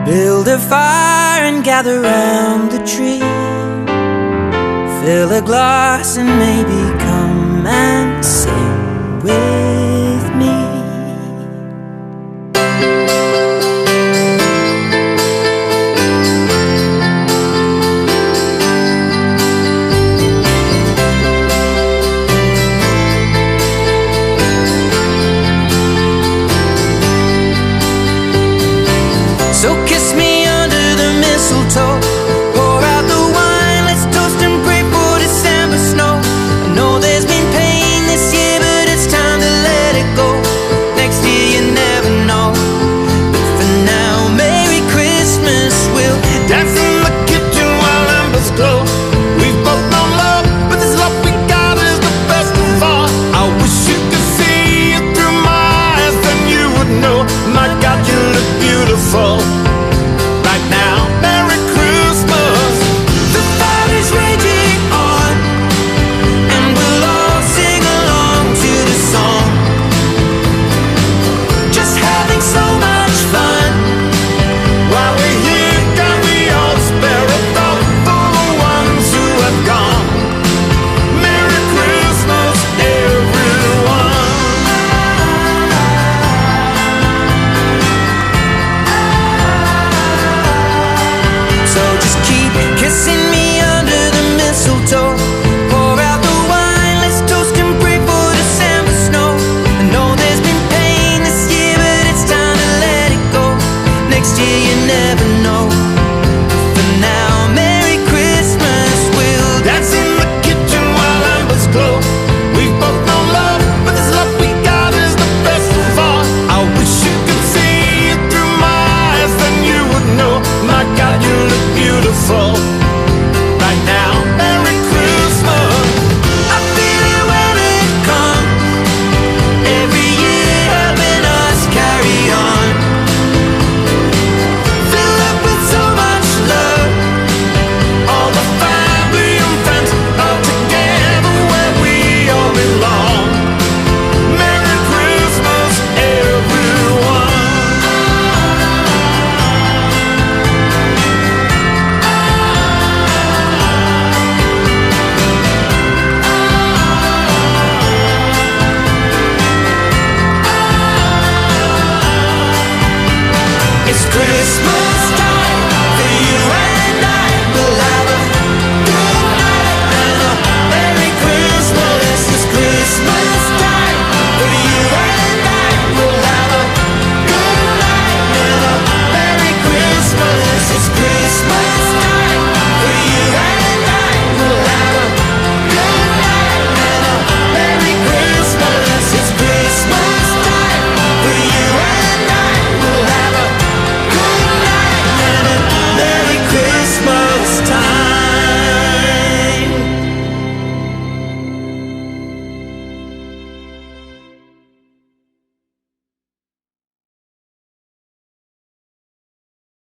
Build a fire and gather round the tree. Fill a glass and maybe come and sing with me. So kiss me under the mistletoe, pour out the wine, let's toast and pray for December snow. I know there's been pain this year, but it's time to let it go. Next year you never know, but for now, Merry Christmas. We'll Dance in the kitchen while embers glow. We've both known love, but this love we got is the best of all. I wish you could see it through my eyes, then you would know. My God, you look beautiful right now. Merry Christmas. The fire is raging on, and we'll all sing along to the song. Just having so much fun. While we're here, can we all spare a thought for the ones who have gone? Merry Christmas, everyone. So just keep kissing me under the mistletoe. Pour out the wine, let's toast and pray for December snow. I know there's been pain this year, but it's time to let it go. Next year you never know.